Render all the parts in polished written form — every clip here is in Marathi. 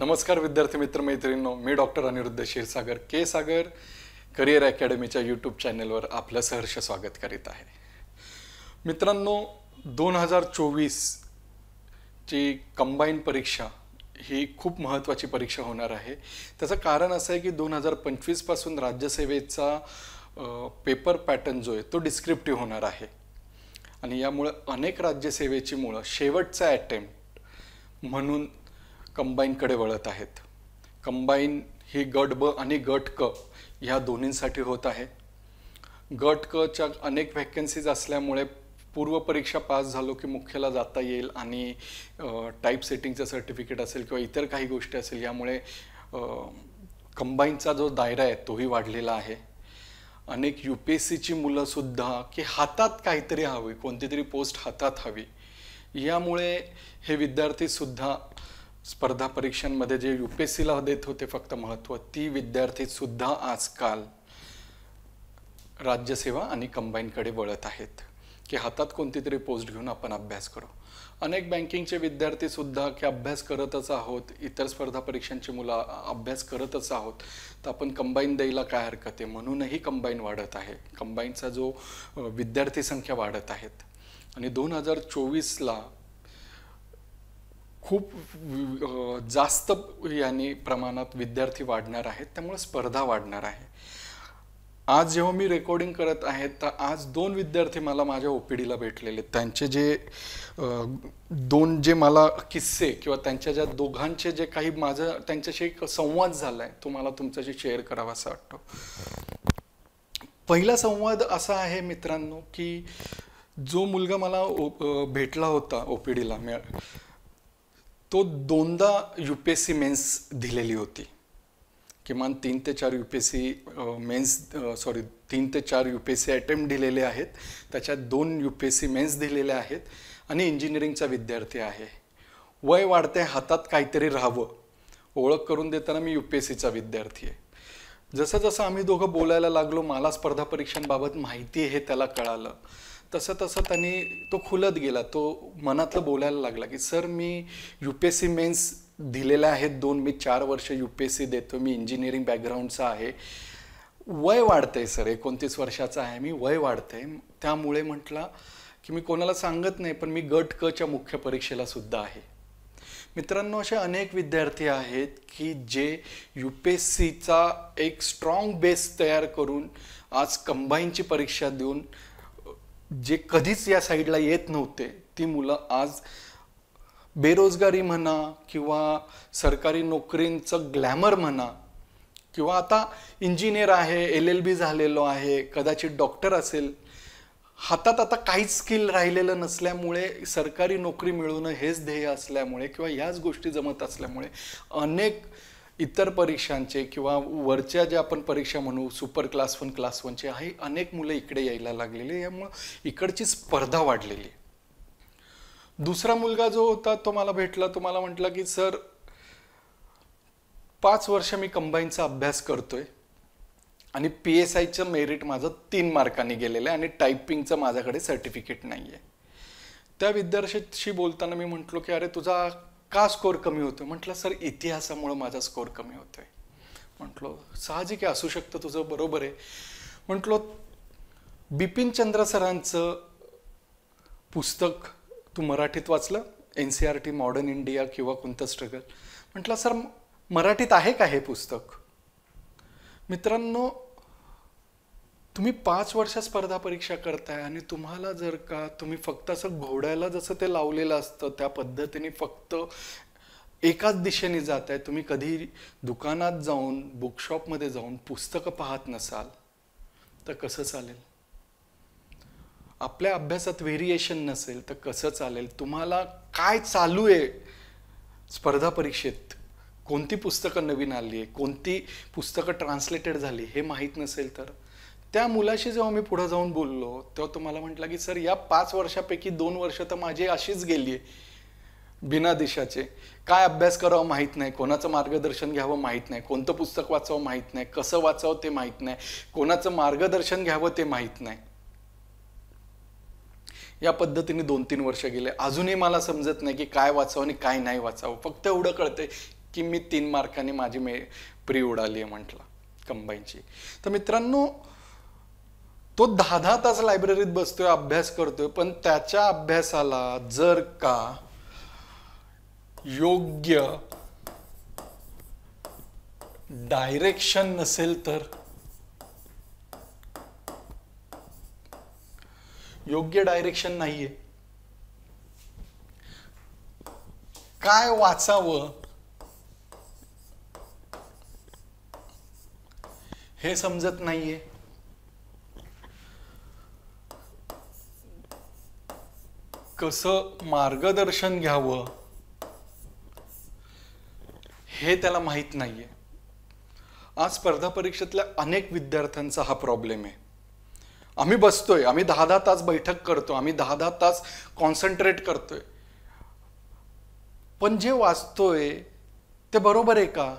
नमस्कार विद्यार्थी मित्र मैत्रिणींनो, मी डॉक्टर अनिरुद्ध क्षीरसागर के सागर करिअर अकॅडमीच्या यूट्यूब चॅनलवर आपलं सहर्ष स्वागत करीत आहे. मित्रांनो, 2024 ची कंबाईन परीक्षा ही खूप महत्त्वाची परीक्षा होणार आहे. त्याचं कारण असं आहे की 2025 पासून राज्यसेवेचा पेपर पॅटर्न जो आहे तो डिस्क्रिप्टिव्ह होणार आहे आणि यामुळे अनेक राज्यसेवेची मुलं शेवटचा अटेम्प्ट म्हणून कंबाईनकडे वळत आहेत. कंबाईन ही गट ब आणि गट क ह्या दोन्हींसाठी होत आहे. गट क च्या अनेक व्हॅकन्सीज असल्यामुळे पूर्वपरीक्षा पास झालो की मुख्यला जाता येईल आणि टाईप सेटिंगचं सर्टिफिकेट असेल किंवा इतर काही गोष्टी असेल, यामुळे कंबाईनचा जो दायरा आहे तोही वाढलेला आहे. अनेक UPSCची मुलंसुद्धा की हातात काहीतरी हवी, कोणती तरी पोस्ट हातात हवी, यामुळे हे विद्यार्थीसुद्धा स्पर्धा परीक्षांमध्ये जे UPSCला देत होते फक्त महत्त्व, ती विद्यार्थीसुद्धा आजकाल राज्यसेवा आणि कंबाईनकडे वळत आहेत की हातात कोणती तरी पोस्ट घेऊन आपण अभ्यास करू. अनेक बँकिंगचे विद्यार्थीसुद्धा की अभ्यास करतच आहोत, इतर स्पर्धा परीक्षांची मुलं अभ्यास करतच आहोत, तर आपण कंबाईन द्यायला काय हरकत आहे म्हणूनही कंबाईन वाढत आहे. कंबाईनचा जो विद्यार्थी संख्या वाढत आहेत आणि 2024ला खूप जास्त याने प्रमाणात विद्यार्थी वाढणार आहेत, त्यामुळे स्पर्धा वाढणार आहे. आज जेव्हा मी रेकॉर्डिंग करत आहे तर आज 2 विद्यार्थी मला माझ्या OPDला भेटलेले. त्यांचे जे दोन जे मला किस्से किंवा त्यांच्या ज्या दोघांचे जे काही माझं त्यांच्याशी एक संवाद झाला आहे तो मला तुमच्याशी शेअर करावा असं वाटतो. पहिला संवाद असा आहे मित्रांनो की जो मुलगा मला भेटला होता OPDला, तो 2दा UPSC मेन्स दिलेली होती. किमान 3 ते 4 UPSC मेन्स 3 ते 4 UPSC अटेम्प्ट दिलेले आहेत, त्याच्यात 2 UPSC मेन्स दिलेले आहेत आणि इंजिनिअरिंगचा विद्यार्थी आहे. वय वाढते, हातात काहीतरी राहावं, ओळख करून देताना मी UPSCचा विद्यार्थी आहे. जसं जसं आम्ही दोघं बोलायला लागलो, मला स्पर्धा परीक्षांबाबत माहिती आहे हे त्याला कळालं, तसं तसं त्यांनी तो खुलत गेला. तो मनातलं बोलायला लागला की सर मी UPSC मेन्स दिलेल्या आहेत 2, मी 4 वर्ष UPSC देतो, मी इंजिनिअरिंग बॅकग्राऊंडचा आहे, वय वाढतंय सर, 29 वर्षाचा आहे मी, वय वाढतंय, त्यामुळे म्हटलं की मी कोणाला सांगत नाही पण मी गट क च्या मुख्य परीक्षेला सुद्धा आहे. मित्रांनो, असे अनेक विद्यार्थी आहेत की जे UPSCचा एक स्ट्रॉंग बेस तयार करून आज कंबाईनची परीक्षा देऊन जे कधीच या साईडला येत नव्हते ती मुलं आज बेरोजगारी म्हणा किंवा सरकारी नोकरींचं ग्लॅमर म्हणा किंवा आता इंजिनियर आहे, LLB झालेलो आहे, कदाचित डॉक्टर असेल, हातात आता काहीच स्किल राहिलेलं नसल्यामुळे सरकारी नोकरी मिळवणं हेच ध्येय असल्यामुळे किंवा ह्याच गोष्टी जमत असल्यामुळे अनेक इतर परीक्षांचे किंवा वरच्या ज्या आपण परीक्षा म्हणू सुपर क्लास 1 क्लास 1चे आहे, अनेक मुलं इकडे यायला लागलेली, यामुळे इकडची स्पर्धा वाढलेली. दुसरा मुलगा जो होता तो मला भेटला, तो मला म्हटला की सर 5 वर्ष मी कंबाईनचा अभ्यास करतोय आणि PSIचं मेरिट माझं 3 मार्कांनी गेलेलं आहे आणि टायपिंगचं माझ्याकडे सर्टिफिकेट नाही आहे. त्या विद्यार्थ्याशी बोलताना मी म्हटलो की अरे तुझा का स्कोअर कमी होतोय? म्हटलं सर इतिहासामुळे माझा स्कोअर कमी होतोय. म्हटलो साहजिक आहे, असू शकतं, तुझं बरोबर आहे. म्हटलो बिपिन चंद्र सरांचं पुस्तक तू मराठीत वाचलं, NCERT मॉडर्न इंडिया किंवा कोणतं स्ट्रगल? म्हटलं सर मराठीत आहे का हे पुस्तक? मित्रांनो, तुम्ही 5 वर्ष स्पर्धा परीक्षा करताय आणि तुम्हाला जर का तुम्ही फक्त असं घोड्याला जसं ते लावलेलं असतं त्या पद्धतीने फक्त एकाच दिशेने जात आहे, तुम्ही कधी दुकानात जाऊन बुकशॉपमध्ये जाऊन पुस्तकं पाहत नसाल तर कसं चालेल? आपल्या अभ्यासात व्हेरिएशन नसेल तर कसं चालेल? तुम्हाला काय चालू आहे स्पर्धा परीक्षेत, कोणती पुस्तकं नवीन आली आहे, कोणती पुस्तकं ट्रान्सलेटेड झाली हे माहीत नसेल तर? त्या मुलाशी जेव्हा मी पुढे जाऊन बोललो तेव्हा तो मला म्हटला की सर या 5 वर्षापैकी 2 वर्ष तर माझी अशीच गेली आहे बिना दिशाचे. काय अभ्यास करावं माहीत नाही, कोणाचं मार्गदर्शन घ्यावं माहीत नाही, कोणतं पुस्तक वाचावं माहीत नाही, कसं वाचावं ते माहीत नाही, कोणाचं मार्गदर्शन घ्यावं ते माहीत नाही. या पद्धतीने 2-3 वर्ष गेले. अजूनही मला समजत नाही की काय वाचावं आणि काय नाही वाचावं. फक्त एवढं कळतंय की मी 3 मार्कांनी माझी प्री उडाली आहे म्हटलं कंबाईनची. तर मित्रांनो, तो 10-10 तास लायब्ररीत बसतोय, अभ्यास करतोय, पण त्याच्या अभ्यासाला जर का योग्य डायरेक्शन नसेल तर, योग्य डायरेक्शन नाहीये, काय वाचावं हे समजत नाहीये, कसं मार्गदर्शन घ्यावं हे त्याला माहित नाहीये. आज स्पर्धा परीक्षेतल्या अनेक विद्यार्थ्यांचा हा प्रॉब्लेम आहे. आम्ही बसतोय, आम्ही 10-10 तास बैठक करतो, आम्ही 10-10 तास कॉन्सन्ट्रेट करतोय, पण जे वाचतोय ते बरोबर आहे का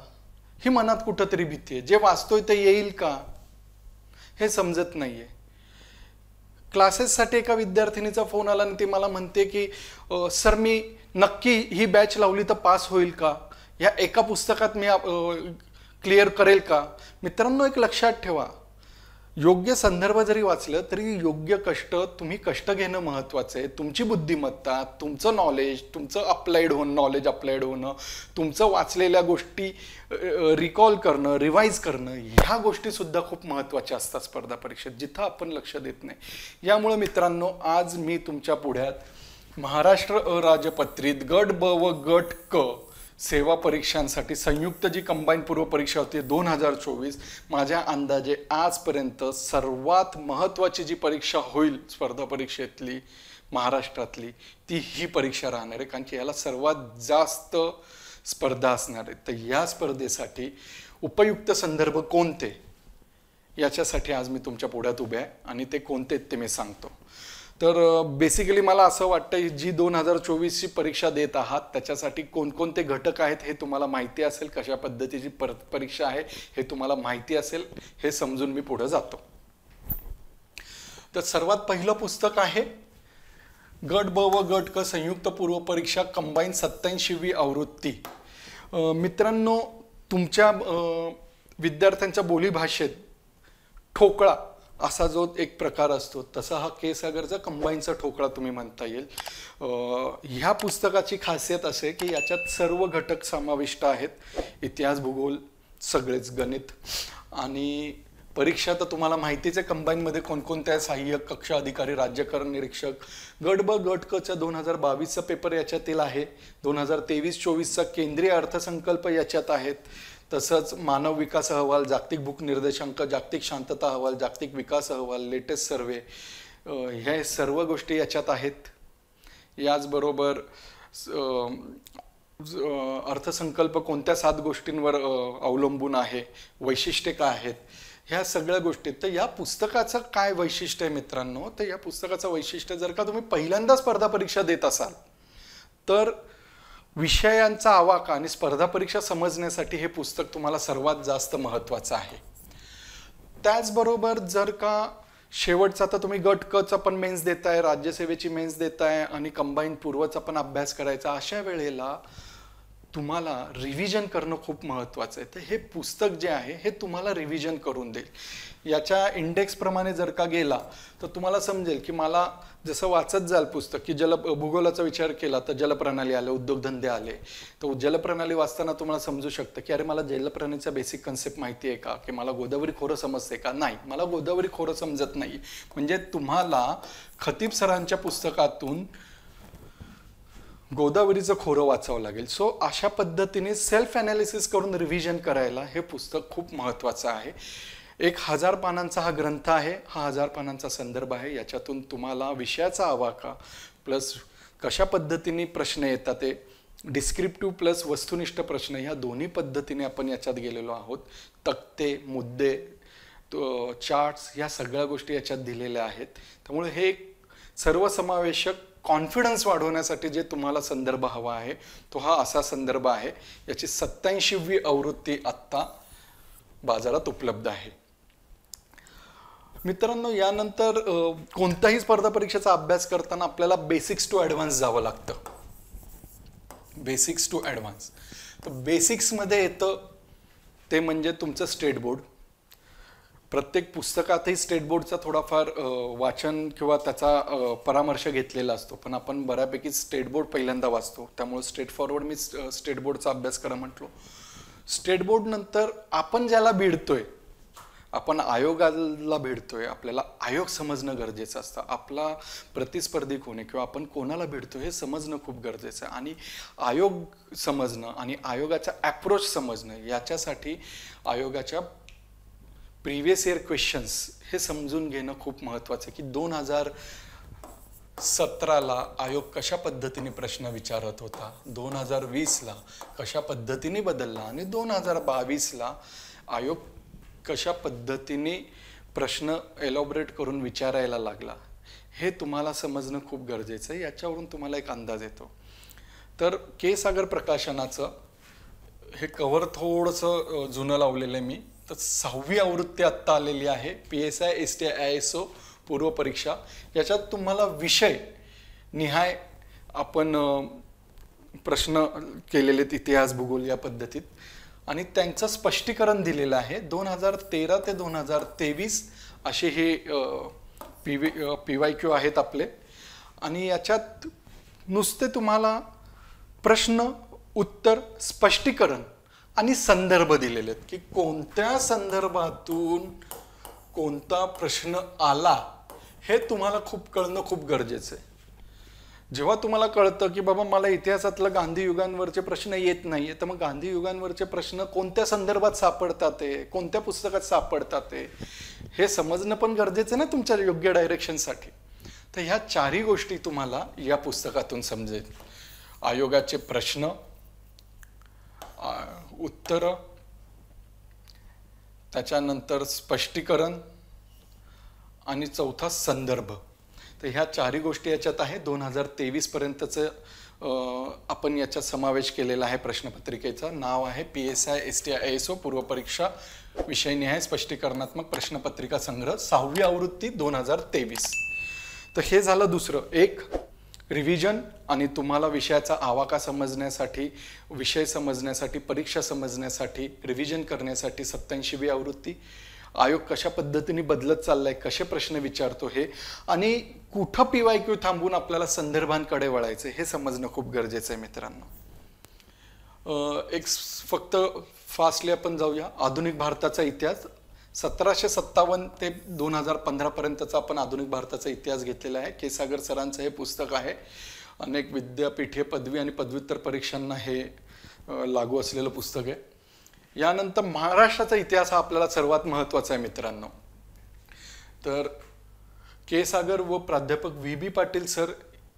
ही मनात कुठंतरी भीती आहे. जे वाचतोय ते येईल का हे समजत नाहीये. क्लासेससाठी एका विद्यार्थिनीचा फोन आला आणि ती मला म्हणते की सर मी नक्की ही बॅच लावली तर पास होईल का, या एका पुस्तकात मी क्लिअर करेल का. मित्रांनो, एक लक्षात ठेवा, योग्य संदर्भ जरी वाचलं तरी योग्य तुम्ही कष्ट घेणं महत्त्वाचं आहे. तुमची बुद्धिमत्ता, तुमचं नॉलेज, तुमचं नॉलेज अप्लाइड होणं, तुमचं वाचलेल्या गोष्टी रिकॉल करणं, रिवाईज करणं, ह्या गोष्टी सुद्धा खूप महत्त्वाच्या असतात स्पर्धा परीक्षेत, जिथं आपण लक्ष देत नाही. यामुळे मित्रांनो, आज मी तुमच्या पुढ्यात महाराष्ट्र राजपत्रित गट ब व गट क सेवा परीक्षांसाठी संयुक्त जी कंबाईन पूर्व परीक्षा होती 2024, माझ्या अंदाजे आजपर्यंत सर्वात महत्त्वाची जी परीक्षा होईल स्पर्धा परीक्षेतली महाराष्ट्रातली, ती ही परीक्षा राहणार आहे. कारण की याला सर्वात जास्त स्पर्धा असणार आहे. तर या स्पर्धेसाठी उपयुक्त संदर्भ कोणते, याच्यासाठी आज मी तुमच्या पुढ्यात उभे आहे आणि ते कोणते ते मी सांगतो. तर बेसिकली मला असं वाटतं, जी 2024ची परीक्षा देत आहात त्याच्यासाठी कोणकोणते घटक आहेत हे तुम्हाला माहिती असेल, कशा पद्धतीची परीक्षा आहे हे तुम्हाला माहिती असेल, हे समजून मी पुढे जातो. तर सर्वात पहिलं पुस्तक आहे गट ब व गट क संयुक्त पूर्व परीक्षा कंबाईन 87वी आवृत्ती. मित्रांनो, तुमच्या विद्यार्थ्यांच्या बोलीभाषेत ठोकळा असा जो एक प्रकार असतो, तसा हा के सागरचा कंबाईनचा ठोकळा तुम्ही म्हणता येईल. ह्या पुस्तकाची खासियत असे की याच्यात सर्व घटक समाविष्ट आहेत. इतिहास, भूगोल, सगळेच, गणित आणि परीक्षा तर तुम्हाला माहितीच आहे कंबाईनमध्ये कोणकोणत्या सहाय्यक कक्षा अधिकारी, राज्यकरण निरीक्षक. गट ब गट कचा 2022चा पेपर याच्यातील आहे. 2023-24चा केंद्रीय अर्थसंकल्प याच्यात आहेत. तसंच मानव विकास अहवाल, जागतिक भूक निर्देशांक, जागतिक शांतता अहवाल, जागतिक विकास अहवाल, लेटेस्ट सर्वे, ह्या सर्व गोष्टी याच्यात आहेत. याचबरोबर अर्थसंकल्प कोणत्या 7 गोष्टींवर अवलंबून आहे, वैशिष्ट्ये काय आहेत, ह्या सगळ्या गोष्टी. तर या पुस्तकाचं काय वैशिष्ट्य आहे मित्रांनो, तर या पुस्तकाचं वैशिष्ट्य, जर का तुम्ही पहिल्यांदा स्पर्धा परीक्षा देत असाल तर विषयांचा आवाका आणि स्पर्धा परीक्षा समजण्यासाठी हे पुस्तक तुम्हाला सर्वात जास्त महत्त्वाचं आहे. त्याचबरोबर जर का शेवटचा आता तुम्ही गट क चा पण मेन्स देताय, राज्यसेवेची मेन्स देताय आणि कंबाईन पूर्वचा पण अभ्यास करायचा, अशा वेळेला तुम्हाला रिव्हिजन करणं खूप महत्त्वाचं आहे. तर हे पुस्तक जे आहे हे तुम्हाला रिव्हिजन करून देईल. याच्या इंडेक्सप्रमाणे जर का गेला तर तुम्हाला समजेल की मला जसं वाचत जाल पुस्तक की भूगोलाचा विचार केला तर जलप्रणाली आले, उद्योगधंदे आले, तर जलप्रणाली वाचताना तुम्हाला समजू शकतं की अरे मला जलप्रणालीचा बेसिक कन्सेप्ट माहिती आहे का, की मला गोदावरी खोरं समजते का, नाही मला गोदावरी खोरं समजत नाही. म्हणजे तुम्हाला खतीब सरांच्या पुस्तकातून गोदावरीचं खोरं वाचावं लागेल. सो अशा पद्धतीने सेल्फ ॲनालिसिस करून रिव्हिजन करायला हे पुस्तक खूप महत्त्वाचं आहे. 1000 पानांचा हा ग्रंथ आहे. हा 1000 पानांचा संदर्भ आहे. याच्यातून तुम्हाला विषयाचा आवाका प्लस कशा पद्धतीने प्रश्न येतात, ते डिस्क्रिप्टिव्ह प्लस वस्तुनिष्ठ प्रश्न, ह्या दोन्ही पद्धतीने आपण याच्यात गेलेलो आहोत. तक्ते, मुद्दे, चार्ट्स, ह्या सगळ्या गोष्टी याच्यात दिलेल्या आहेत. त्यामुळे हे सर्वसमावेशक कॉन्फिडन्स वाढवण्यासाठी जे तुम्हाला संदर्भ हवा आहे तो हा असा संदर्भ आहे. याची 87वी आवृत्ती आत्ता बाजारात उपलब्ध आहे. मित्रांनो, यानंतर कोणत्याही स्पर्धा परीक्षेचा अभ्यास करताना आपल्याला बेसिक्स टू ॲडव्हान्स जावं लागतं. Basics to advance. तर बेसिक्समध्ये येतं ते म्हणजे तुमचं स्टेट बोर्ड. प्रत्येक पुस्तकातही स्टेट बोर्डचा थोडाफार वाचन किंवा त्याचा परामर्श घेतलेला असतो, पण आपण बऱ्यापैकी स्टेट बोर्ड पहिल्यांदा वाचतो, त्यामुळे स्ट्रेट फॉरवर्ड मी स्टेट बोर्डचा अभ्यास करा म्हटलो. स्टेट बोर्ड नंतर आपण ज्याला भिडतोय, आपण आयोगाला भिडतोय, आपल्याला आयोग समजणं गरजेचं असतं. आपला प्रतिस्पर्धी कोण आहे किंवा आपण कोणाला भिडतोय हे समजणं खूप गरजेचं आहे. आणि आयोग समजणं आणि आयोगाचा ॲप्रोच समजणं, याच्यासाठी आयोगाच्या प्रिव्हियस इयर क्वेश्चन्स हे समजून घेणं खूप महत्त्वाचं आहे. की 2017ला आयोग कशा पद्धतीने प्रश्न विचारत होता, 2020ला कशा पद्धतीने बदलला आणि 2022ला आयोग कशा पद्धतीने प्रश्न एलॉबरेट करून विचारायला लागला, हे तुम्हाला समजणं खूप गरजेचं आहे. याच्यावरून तुम्हाला एक अंदाज येतो. तर के सागर प्रकाशनाचं हे कव्हर थोडंसं जुनं लावलेलं आहे मी. तर 6वी आवृत्ती आत्ता आलेली आहे, PSI STI ISO पूर्व परीक्षा. याच्यात तुम्हाला विषय निहाय आपण प्रश्न केलेले आहेत, इतिहास भूगोल या पद्धतीत, आणि त्यांचं स्पष्टीकरण दिलेलं आहे. 2013 ते 2023 असे हे PYQ आहेत आपले. आणि याच्यात नुसते तुम्हाला प्रश्न, उत्तर, स्पष्टीकरण आणि संदर्भ दिलेले आहेत, की कोणत्या संदर्भातून कोणता प्रश्न आला हे तुम्हाला खूप कळणं खूप गरजेचं आहे. जेव्हा तुम्हाला कळतं की बाबा मला इतिहासातलं गांधी युगांवरचे प्रश्न येत नाहीये, तर मग गांधी युगांवरचे प्रश्न कोणत्या संदर्भात सापडतात, कोणत्या पुस्तकात सापडतात, हे समजणं पण गरजेचं आहे ना तुमच्या योग्य डायरेक्शनसाठी. तर ह्या चारही गोष्टी तुम्हाला या पुस्तकातून समजेल. आयोगाचे प्रश्न, उत्तर, त्याच्यानंतर स्पष्टीकरण आणि चौथा संदर्भ. तर ह्या चारही गोष्टी याच्यात आहे. 2023 पर्यंतचं आपण याच्यात समावेश केलेला आहे प्रश्नपत्रिकेचा. नाव आहे PSI STI ISO पूर्व परीक्षा विषयनिहाय स्पष्टीकरणात्मक प्रश्नपत्रिका संग्रह 6वी आवृत्ती 2023. तर हे झालं दुसरं. एक रिव्हिजन आणि तुम्हाला विषयाचा आवाका समजण्यासाठी, विषय समजण्यासाठी, परीक्षा समजण्यासाठी, रिव्हिजन करण्यासाठी 87वी आवृत्ती. आयोग कशा पद्धतीने बदलत चाललाय, कसे प्रश्न विचारतो हे, आणि कुठं PYQ थांबून आपल्याला संदर्भांकडे वळायचं हे समजणं खूप गरजेचं आहे मित्रांनो. एक फक्त फास्टली आपण जाऊया. आधुनिक भारताचा इतिहास 1757 ते 2015 पर्यंतचा आपण आधुनिक भारताचा इतिहास घेतलेला आहे. के सागर सरांचं हे पुस्तक आहे. अनेक विद्यापीठे, पदवी आणि पदव्युत्तर परीक्षांना हे लागू असलेलं पुस्तक आहे. यानंतर महाराष्ट्राचा इतिहास हा आपल्याला सर्वात महत्त्वाचा आहे मित्रांनो. तर के सागर व प्राध्यापक VB पाटील सर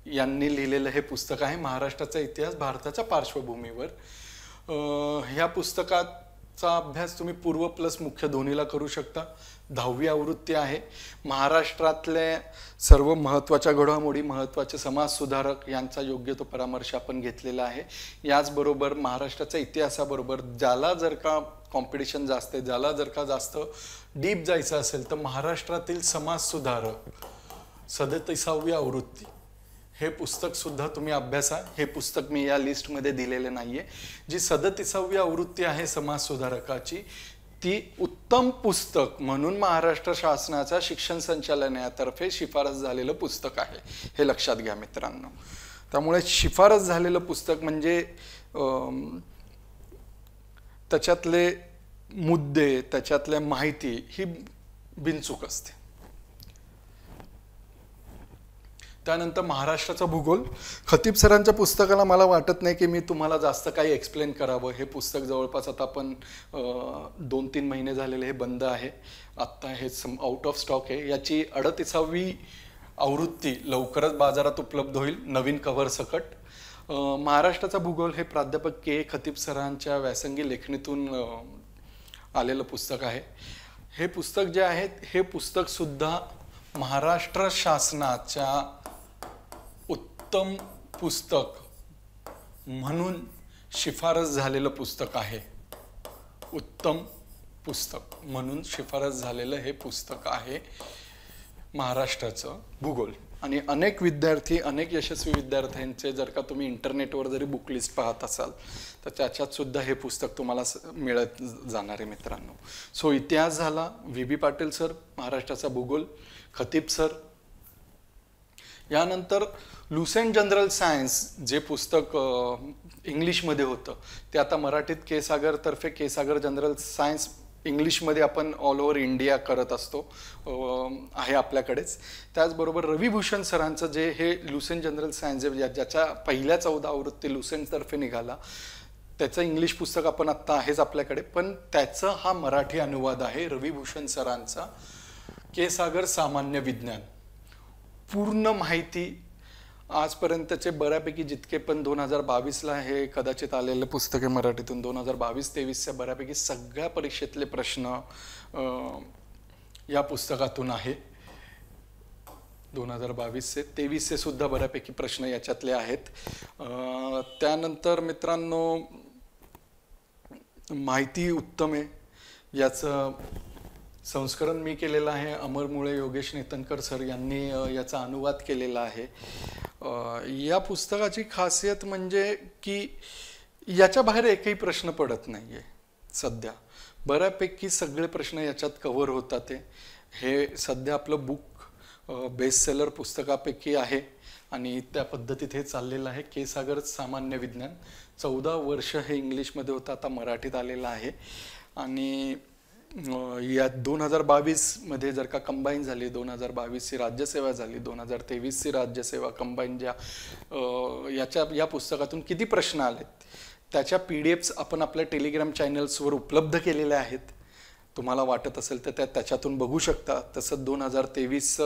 यांनी लिहिलेलं हे पुस्तक आहे, महाराष्ट्राचा इतिहास भारताच्या पार्श्वभूमीवर. ह्या पुस्तकाचा अभ्यास तुम्ही पूर्व प्लस मुख्य दोन्हीला करू शकता. 10वी आवृत्ती आहे. महाराष्ट्रातल्या सर्व महत्त्वाच्या घडामोडी, महत्त्वाचे समाजसुधारक यांचा योग्य तो परामर्श आपण घेतलेला आहे. याचबरोबर महाराष्ट्राच्या इतिहासाबरोबर ज्याला जर का कॉम्पिटिशन जास्त आहे, ज्याला जर का जास्त डीप जायचं असेल, तर महाराष्ट्रातील समाजसुधारक 37वी आवृत्ती हे पुस्तक सुद्धा तुम्ही अभ्यासा. हे पुस्तक मी या लिस्टमध्ये दिलेले नाहीये. जी 37वी आवृत्ती आहे समाजसुधारकाची, ती उत्तम पुस्तक म्हणून महाराष्ट्र शासनाच्या शिक्षण संचालनालयातर्फे शिफारस झालेलं पुस्तक आहे, हे लक्षात घ्या मित्रांनो. त्यामुळे शिफारस झालेलं पुस्तक म्हणजे त्याच्यातले मुद्दे, त्याच्यातल्या माहिती ही बिनचूक असते. त्यानंतर महाराष्ट्राचा भूगोल. खतीब सरांच्या पुस्तकाला मला वाटत नाही की मी तुम्हाला जास्त काही एक्सप्लेन करावं. हे पुस्तक जवळपास आता आपण 2-3 महिने झालेले हे बंद आहे. आत्ता हे आउट ऑफ स्टॉक आहे. याची 38वी आवृत्ती लवकरच बाजारात उपलब्ध होईल नवीन कव्हर सकट. महाराष्ट्राचा भूगोल हे प्राध्यापक के खतीब सरांच्या व्यासंगी लेखणीतून आलेलं पुस्तक आहे. हे पुस्तक जे आहे हे पुस्तक सुद्धा महाराष्ट्र शासनाच्या उत्तम पुस्तक म्हणून शिफारस झालेलं पुस्तक आहे. उत्तम पुस्तक म्हणून शिफारस झालेलं हे पुस्तक आहे महाराष्ट्राचं भूगोल. आणि अनेक विद्यार्थी, अनेक यशस्वी विद्यार्थ्यांचे जर का तुम्ही इंटरनेटवर जरी बुक लिस्ट पाहत असाल तर त्याच्यात सुद्धा हे पुस्तक तुम्हाला मिळत जाणार आहे मित्रांनो. सो इतिहास झाला, व्ही.बी. पाटील सर, महाराष्ट्राचा भूगोल खतीब सर. यानंतर लुसेंट जनरल सायन्स जे पुस्तक इंग्लिशमध्ये होतं ते आता मराठीत के सागर तर्फे के सागर जनरल सायन्स इंग्लिशमध्ये आपण ऑल ओव्हर इंडिया करत असतो, आहे आपल्याकडेच. त्याचबरोबर रविभूषण सरांचं जे हे लुसेंट जनरल सायन्स ज्याच्या पहिल्या 14 आवृत्ती लुसेंटतर्फे निघाला त्याचं इंग्लिश पुस्तक आपण आत्ता आहेच आपल्याकडे, पण त्याचा हा मराठी अनुवाद आहे रविभूषण सरांचा, के सागर सामान्य विज्ञान. पूर्ण माहिती आजपर्यंतचे बऱ्यापैकी जितके पण 2022ला हे कदाचित आलेलं पुस्तक आहे मराठीतून, 2022-23च्या बऱ्यापैकी सगळ्या परीक्षेतले प्रश्न या पुस्तकातून आहे. 2022चे 23चे सुद्धा बऱ्यापैकी प्रश्न याच्यातले आहेत. त्यानंतर मित्रांनो माहिती उत्तम आहे, याचं संस्करण मी केलेलं आहे. अमर मुळे, योगेश नेतनकर सर यांनी याचा अनुवाद केलेला आहे. या पुस्तकाची खासियत म्हणजे की याच्या बाहेर एकही प्रश्न पडत नाही आहे. सध्या बऱ्यापैकी सगळे प्रश्न याच्यात कव्हर होतात. हे सध्या आपलं बुक बेस्ट सेलर पुस्तकापैकी आहे आणि त्या पद्धतीत हे चाललेलं आहे. के सागर सामान्य विज्ञान 14 वर्ष हे इंग्लिशमध्ये होतं, आता मराठीत आलेलं आहे. आणि या 2022मध्ये जर का कंबाईन झाली, 2022ची राज्यसेवा झाली, 2023ची राज्यसेवा कंबाईन, या पुस्तकातून किती प्रश्न आलेत त्याच्या PDFs आपण आपल्या टेलिग्राम चॅनल्सवर उपलब्ध केलेल्या आहेत. तुम्हाला वाटत असेल तर त्याच्यातून बघू शकता. तसंच 2023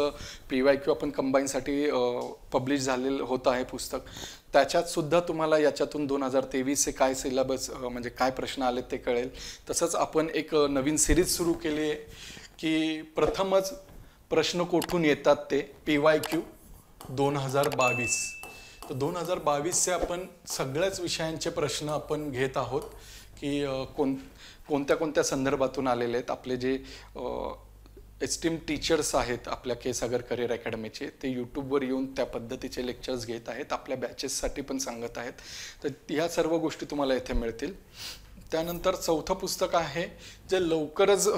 PYQ आपण कंबाईनसाठी पब्लिश झालेलं होतं आहे पुस्तक, त्याच्यात सुद्धा तुम्हाला याच्यातून 2023चे काय सिलेबस म्हणजे काय प्रश्न आले ते कळेल. तसंच आपण एक नवीन सिरीज सुरू केली आहे की प्रथमच प्रश्न कोठून येतात ते PYQ 2022. तर 2022चे आपण सगळ्याच विषयांचे प्रश्न आपण घेत आहोत की कोणत्या कोणत्या संदर्भातून आलेले आहेत. आपले जे एस्टीम टीचर्स आहेत आपल्या के सागर करिअर अकॅडमीचे, ते यूट्यूबवर येऊन त्या पद्धतीचे लेक्चर्स घेत आहेत, आपल्या बॅचेससाठी पण सांगत आहेत. तर ह्या सर्व गोष्टी तुम्हाला इथे मिळतील. त्यानंतर चौथं पुस्तक आहे जे लवकरच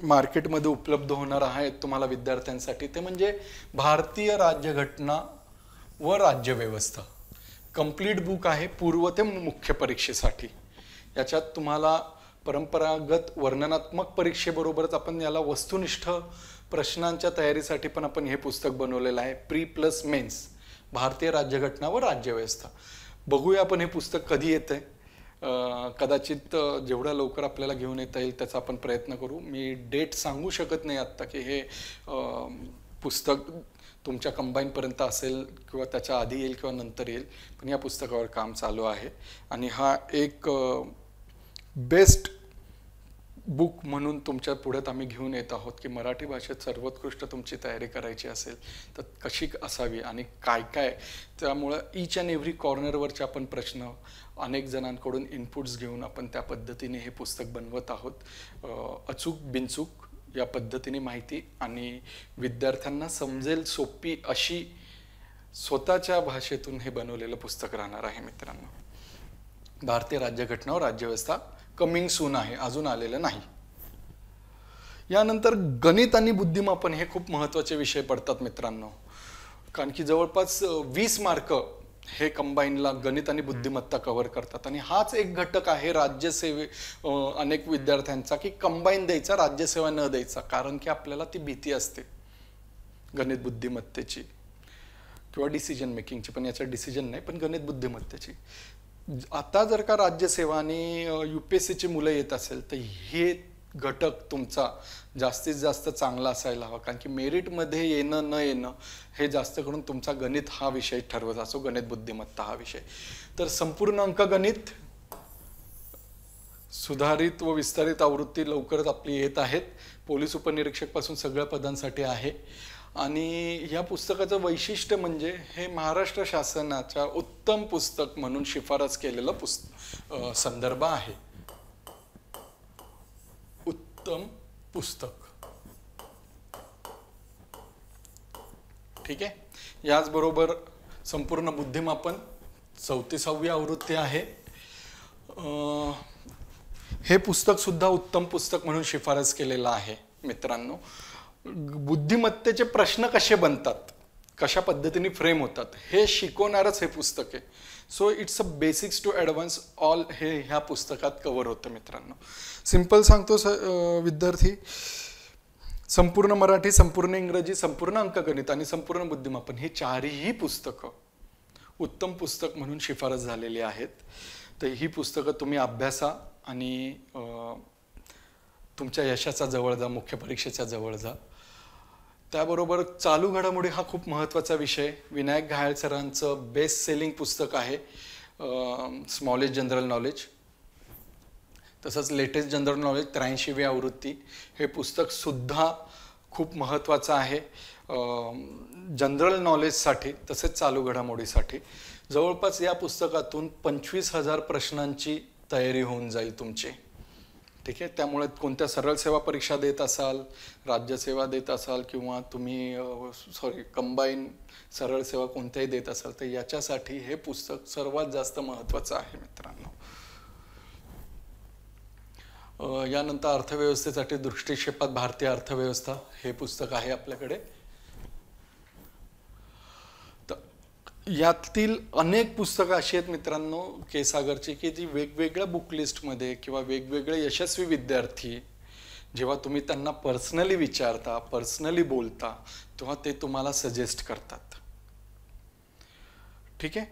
मार्केटमध्ये उपलब्ध होणार आहे तुम्हाला विद्यार्थ्यांसाठी, ते म्हणजे भारतीय राज्यघटना व राज्यव्यवस्था. कंप्लीट बुक आहे पूर्व ते मुख्य परीक्षेसाठी. याच्यात तुम्हाला परंपरागत वर्णनात्मक परीक्षेबरोबरच आपण याला वस्तुनिष्ठ प्रश्नांच्या तयारीसाठी पण आपण हे पुस्तक बनवलेलं आहे. प्री प्लस मेन्स भारतीय राज्यघटना व राज्यव्यवस्था. बघूया आपण हे पुस्तक कधी येतंय. कदाचित जेवढ्या लवकर आपल्याला घेऊन येता येईल त्याचा आपण प्रयत्न करू. मी डेट सांगू शकत नाही आत्ता की हे पुस्तक तुमच्या कंबाईनपर्यंत असेल किंवा त्याच्या आधी येईल किंवा नंतर येईल, पण या पुस्तकावर काम चालू आहे. आणि हा एक बेस्ट बुक म्हणून तुमच्या पुढ्यात आम्ही घेऊन येत आहोत की मराठी भाषेत सर्वोत्कृष्ट तुमची तयारी करायची असेल तर कशी असावी आणि काय काय. त्यामुळं ईच अँड एव्हरी कॉर्नरवरचे आपण प्रश्न अनेक जणांकडून इनपुट्स घेऊन आपण त्या पद्धतीने हे पुस्तक बनवत आहोत. अचूक बिनचूक या पद्धतीने माहिती आणि विद्यार्थ्यांना समजेल सोपी अशी स्वतःच्या भाषेतून हे बनवलेलं पुस्तक राहणार आहे मित्रांनो. भारतीय राज्यघटना व राज्यव्यवस्था कमिंग सून आहे, अजून आलेलं नाही. यानंतर गणित आणि बुद्धिमापन हे खूप महत्त्वाचे विषय पडतात मित्रांनो, कारण की जवळपास 20 मार्क हे कंबाईनला गणित आणि बुद्धिमत्ता कव्हर करतात. आणि हाच एक घटक आहे राज्यसेवे अनेक विद्यार्थ्यांचा की कंबाईन द्यायचा, राज्यसेवा न द्यायचा. कारण की आपल्याला ती भीती असते गणित बुद्धिमत्तेची किंवा डिसिजन मेकिंगची, पण याचा डिसिजन नाही पण गणित बुद्धिमत्तेची. आता जर का राज्यसेवा आणि UPSCची मुलं येत असेल तर हे घटक तुमचा जास्तीत जास्त चांगला असायला हवा, कारण की मेरिटमध्ये येणं न येणं हे जास्त करून तुमचा गणित हा विषय ठरवत असो, गणित बुद्धिमत्ता हा विषय. तर संपूर्ण अंकगणित सुधारित व विस्तारित आवृत्ती लवकरच आपली येत आहेत. पोलीस उपनिरीक्षक पासून सगळ्या पदांसाठी आहे. आणि या पुस्तकाचं वैशिष्ट्य म्हणजे हे महाराष्ट्र शासनाच्या उत्तम पुस्तक म्हणून शिफारस केलेलं संदर्भ आहे. उत्तम पुस्तक. ठीक आहे. याचबरोबर संपूर्ण बुद्धिमापन 34वी आवृत्ती आहे. हे पुस्तक सुद्धा उत्तम पुस्तक म्हणून शिफारस केलेलं आहे मित्रांनो. बुद्धिमत्तेचे प्रश्न कसे बनतात, कशा पद्धतीने फ्रेम होतात हे शिकवणारच हे पुस्तक आहे. So it's a basics to advance all हे ह्या पुस्तकात कव्हर होतं मित्रांनो. सिंपल सांगतो विद्यार्थी, संपूर्ण मराठी, संपूर्ण इंग्रजी, संपूर्ण अंकगणित आणि संपूर्ण बुद्धिमापन ही चारही पुस्तकं उत्तम पुस्तक म्हणून शिफारस झालेली आहेत. तर ही पुस्तकं तुम्ही अभ्यासा आणि तुमच्या यशाच्या जवळ जा, मुख्य परीक्षेच्या जवळ जा. त्याबरोबर चालू घडामोडी हा खूप महत्त्वाचा विषय. विनायक घायल सरांचं बेस्ट सेलिंग पुस्तक आहे स्मॉलेस्ट जनरल नॉलेज. तसंच लेटेस्ट जनरल नॉलेज 83वी आवृत्ती हे पुस्तक सुद्धा खूप महत्त्वाचं आहे जनरल नॉलेजसाठी तसेच चालू घडामोडीसाठी. जवळपास या पुस्तकातून 25,000 प्रश्नांची तयारी होऊन जाईल तुमची. ठीक आहे. त्यामुळे कोणत्या सरळ सेवा परीक्षा देत असाल, राज्यसेवा देत असाल किंवा तुम्ही कंबाईन सरळ सेवा कोणत्याही देत असाल तर याच्यासाठी हे पुस्तक सर्वात जास्त महत्त्वाचं आहे मित्रांनो. यानंतर अर्थव्यवस्थेसाठी दृष्टिक्षेपात भारतीय अर्थव्यवस्था हे पुस्तक आहे आपल्याकडे. यातील अनेक पुस्तकं अशी आहेत मित्रांनो के सागरची की जी वेगवेगळ्या बुकलिस्टमध्ये किंवा वेगवेगळे यशस्वी विद्यार्थी जेव्हा तुम्ही त्यांना पर्सनली विचारता, पर्सनली बोलता, तेव्हा ते तुम्हाला सजेस्ट करतात. ठीक आहे.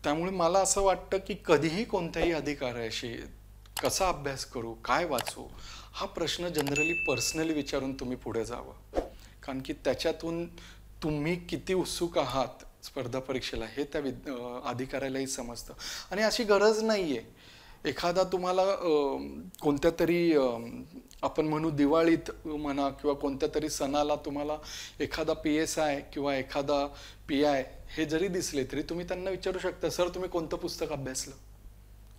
त्यामुळे मला असं वाटतं की कधीही कोणत्याही अधिकाऱ्याशी कसा अभ्यास करू, काय वाचू हा प्रश्न जनरली पर्सनली विचारून तुम्ही पुढे जावं. कारण की त्याच्यातून तुम्ही किती उत्सुक आहात स्पर्धा परीक्षेला हे त्या अधिकाऱ्यालाही समजतं. आणि अशी गरज नाही आहे एखादा तुम्हाला कोणत्या तरी आपण म्हणू दिवाळीत म्हणा किंवा कोणत्या तरी सणाला तुम्हाला एखादा PSI किंवा एखादा PI हे जरी दिसले तरी तुम्ही त्यांना विचारू शकता, सर तुम्ही कोणतं पुस्तक अभ्यासलं.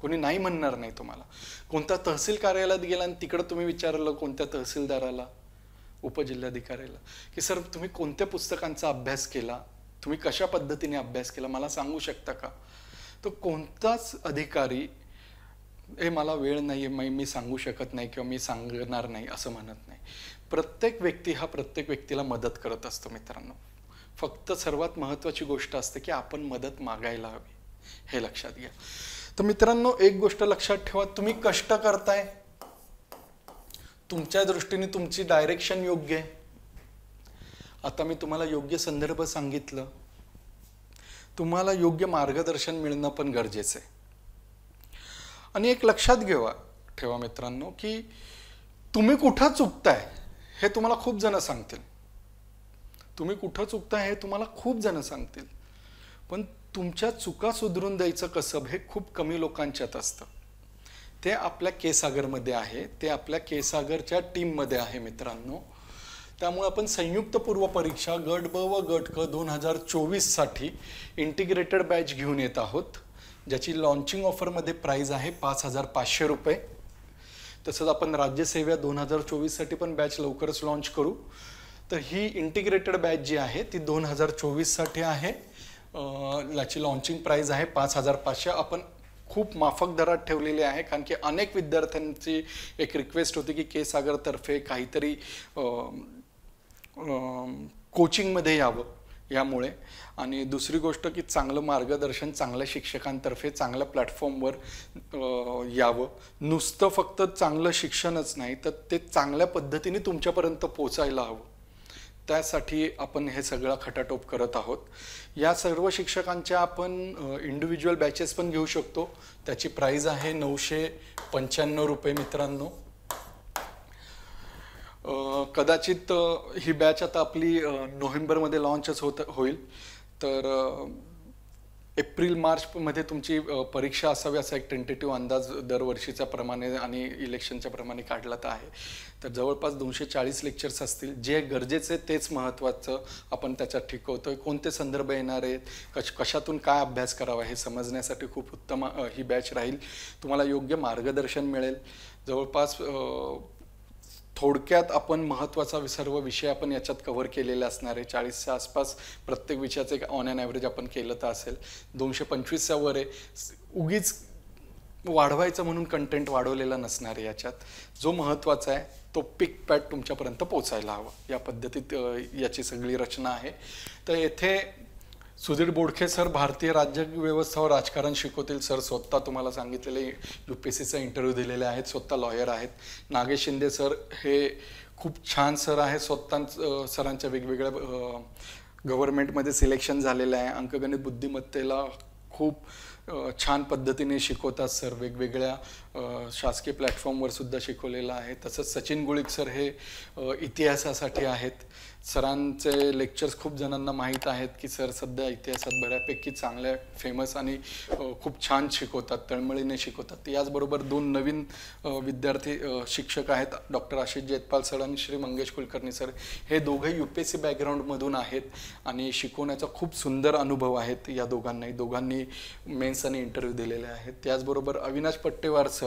कोणी नाही म्हणणार नाही तुम्हाला. कोणत्या तहसील कार्यालयात गेला आणि तिकडं तुम्ही विचारलं कोणत्या तहसीलदाराला, उपजिल्हाधिकाऱ्याला की सर तुम्ही कोणत्या पुस्तकांचा अभ्यास केला, तुम्ही कशा पद्धतीने अभ्यास केला मला सांगू शकता का. तो कोणताच अधिकारी हे मला वेळ नाही आहे मी सांगू शकत नाही किंवा मी सांगणार नाही असं म्हणत नाही. प्रत्येक व्यक्ती हा प्रत्येक व्यक्तीला मदत करत असतो मित्रांनो. फक्त सर्वात महत्त्वाची गोष्ट असते की आपण मदत मागायला हवी हे लक्षात घ्या. तर मित्रांनो एक गोष्ट लक्षात ठेवा, तुम्ही कष्ट करताय, तुमच्या दृष्टीने तुमची डायरेक्शन योग्य आहे. आता मी तुम्हाला योग्य संदर्भ सांगितलं, तुम्हाला योग्य मार्गदर्शन मिळणं पण गरजेचं आहे. आणि एक लक्षात ठेवा मित्रांनो की तुम्ही कुठं चुकताय हे तुम्हाला खूप जण सांगतील. तुम्ही कुठं चुकताय हे तुम्हाला खूप जण सांगतील, पण तुमच्या चुका सुधारून द्यायचं कसब हे खूप कमी लोकांच्यात असतं. ते आपल्या के सागरमध्ये आहे, ते आपल्या के सागरच्या टीममध्ये आहे मित्रांनो. त्यामुळे आपण संयुक्त पूर्व परीक्षा गट ब व गट क 2024 साठी इंटिग्रेटेड बॅच घेऊन येत आहोत, ज्याची लॉन्चिंग ऑफरमध्ये प्राइस आहे 5,500 रुपये. तसंच आपण राज्यसेवा 2024 साठी पण बॅच लवकरच लॉन्च करू. तर ही इंटिग्रेटेड बॅच जी आहे ती 2024 साठी आहे. याची लॉन्चिंग प्राइस आहे 5,500. आपण खूप माफक दरात ठेवलेली आहे कारण की अनेक विद्यार्थ्यांची एक रिक्वेस्ट होती की के सागरतर्फे काहीतरी कोचिंगमध्ये यावं यामुळे. आणि दुसरी गोष्ट की चांगलं मार्गदर्शन चांगल्या शिक्षकांतर्फे चांगल्या प्लॅटफॉर्मवर यावं. नुसतं फक्त चांगलं शिक्षणच नाही तर ते चांगल्या पद्धतीने तुमच्यापर्यंत पोचायला हवं. त्यासाठी आपण हे सगळा खटाटोप करत आहोत. या सर्व शिक्षकांच्या आपण इंडिव्हिज्युअल बॅचेस पण घेऊ शकतो. त्याची प्राइस आहे 995 रुपये मित्रांनो. कदाचित ही बॅच आता आपली नोव्हेंबरमध्ये लॉन्चच होईल. तर एप्रिल-मार्चमध्ये तुमची परीक्षा असावी असा एक टेंटेटिव्ह अंदाज दरवर्षीच्या प्रमाणे आणि इलेक्शनच्या प्रमाणे काढला आहे. तर जवळपास 240 लेक्चर्स असतील. जे गरजेचे तेच महत्त्वाचं आपण त्याच्यात ठिकवतोय. कोणते संदर्भ येणार आहेत, कशातून काय अभ्यास करावा हे समजण्यासाठी खूप उत्तम ही बॅच राहील. तुम्हाला योग्य मार्गदर्शन मिळेल. जवळपास थोडक्यात आपण महत्त्वाचा सर्व विषय आपण याच्यात कव्हर केलेले असणार आहे. 40च्या आसपास प्रत्येक विषयाचं एक ऑन अँड ॲव्हरेज आपण केलं तर असेल. 225च्या वर आहे. उगीच वाढवायचं म्हणून कंटेंट वाढवलेला नसणार आहे याच्यात. जो महत्त्वाचा आहे तो पिक पॅट तुमच्यापर्यंत पोचायला हवा, या पद्धतीत याची सगळी रचना आहे. तर येथे सुधीर बोडखे सर भारतीय राज्यव्यवस्था व राजकारण शिकवतील सर. स्वतः तुम्हाला सांगितलेले UPSCचा इंटरव्ह्यू दिलेले आहेत, स्वतः लॉयर आहेत. नागेश शिंदे सर हे खूप छान सर आहे. स्वतः सरांच्या वेगवेगळ्या गव्हर्नमेंटमध्ये सिलेक्शन झालेलं आहे. अंकगणित बुद्धिमत्तेला खूप छान पद्धतीने शिकवतात सर. वेगवेगळ्या शासकीय प्लॅटफॉर्मवर सुद्धा शिकवलेलं आहे. तसंच सचिन गुळिक सर हे इतिहासासाठी आहेत. सरांचे लेक्चर्स खूप जणांना माहीत आहेत की सर सध्या इतिहासात बऱ्यापैकी चांगल्या फेमस आणि खूप छान शिकवतात, तळमळीने शिकवतात. याचबरोबर 2 नवीन विद्यार्थी शिक्षक आहेत, डॉक्टर आशिष जैतपाल सर आणि श्री मंगेश कुलकर्णी सर. हे दोघंही UPSC बॅकग्राऊंडमधून आहेत आणि शिकवण्याचा खूप सुंदर अनुभव आहेत या दोघांनी मेन्स आणि इंटरव्ह्यू दिलेले आहेत. त्याचबरोबर अविनाश पट्टेवार सर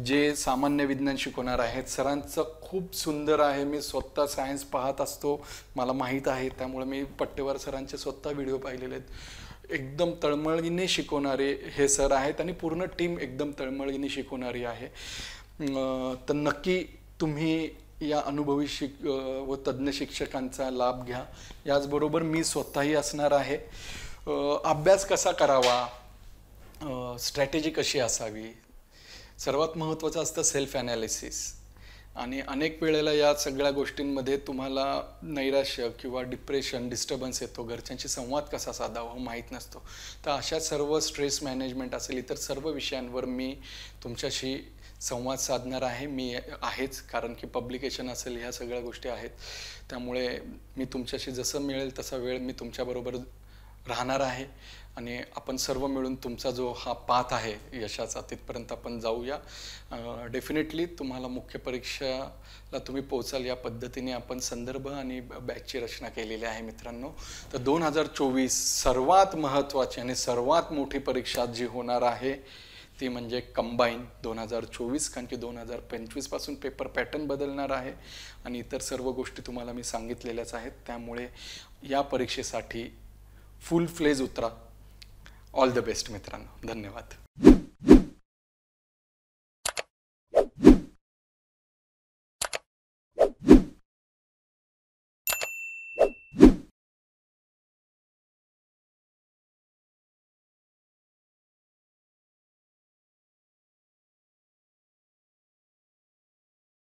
जे सामान्य विज्ञान शिकवणार आहेत. सरांचं खूप सुंदर आहे. मी स्वतः सायन्स पाहत असतो, मला माहीत आहे, त्यामुळे मी पट्टेवार सरांचे स्वतः व्हिडिओ पाहिलेले आहेत. एकदम तळमळीने शिकवणारे हे सर आहेत आणि पूर्ण टीम एकदम तळमळीने शिकवणारी आहे. तर नक्की तुम्ही या अनुभवी व तज्ज्ञ शिक्षकांचा लाभ घ्या. याचबरोबर मी स्वतःही असणार आहे. अभ्यास कसा करावा, स्ट्रॅटेजी कशी असावी, सर्वात महत्त्वाचं असतं सेल्फ ॲनालिसिस. आणि अनेक वेळेला या सगळ्या गोष्टींमध्ये तुम्हाला नैराश्य किंवा डिप्रेशन, डिस्टर्बन्स येतो. घरच्यांशी संवाद कसा साधावा माहीत नसतो. तर अशा सर्व स्ट्रेस मॅनेजमेंट असेल, इतर सर्व विषयांवर मी तुमच्याशी संवाद साधणार आहे. मी आहेच, कारण की पब्लिकेशन असेल, ह्या सगळ्या गोष्टी आहेत. त्यामुळे मी तुमच्याशी जसं मिळेल तसा वेळ मी तुमच्याबरोबर राहणार आहे आणि आपण सर्व मिळून तुमचा जो हा पाथ आहे यशाचा, तिथपर्यंत आपण जाऊया. डेफिनेटली तुम्हाला मुख्य परीक्षेला तुम्ही पोचाल या पद्धतीने आपण संदर्भ आणि बॅचची रचना केलेली आहे मित्रांनो. तर 2024 सर्वात महत्त्वाची आणि सर्वात मोठी परीक्षा जी होणार आहे ती म्हणजे कंबाईन 2024, कारण की 2025 पासून पेपर पॅटर्न बदलणार आहे आणि इतर सर्व गोष्टी तुम्हाला मी सांगितलेल्याच आहेत. त्यामुळे या परीक्षेसाठी फुल फ्लेज उतरा. ऑल द बेस्ट मित्रांनो. धन्यवाद.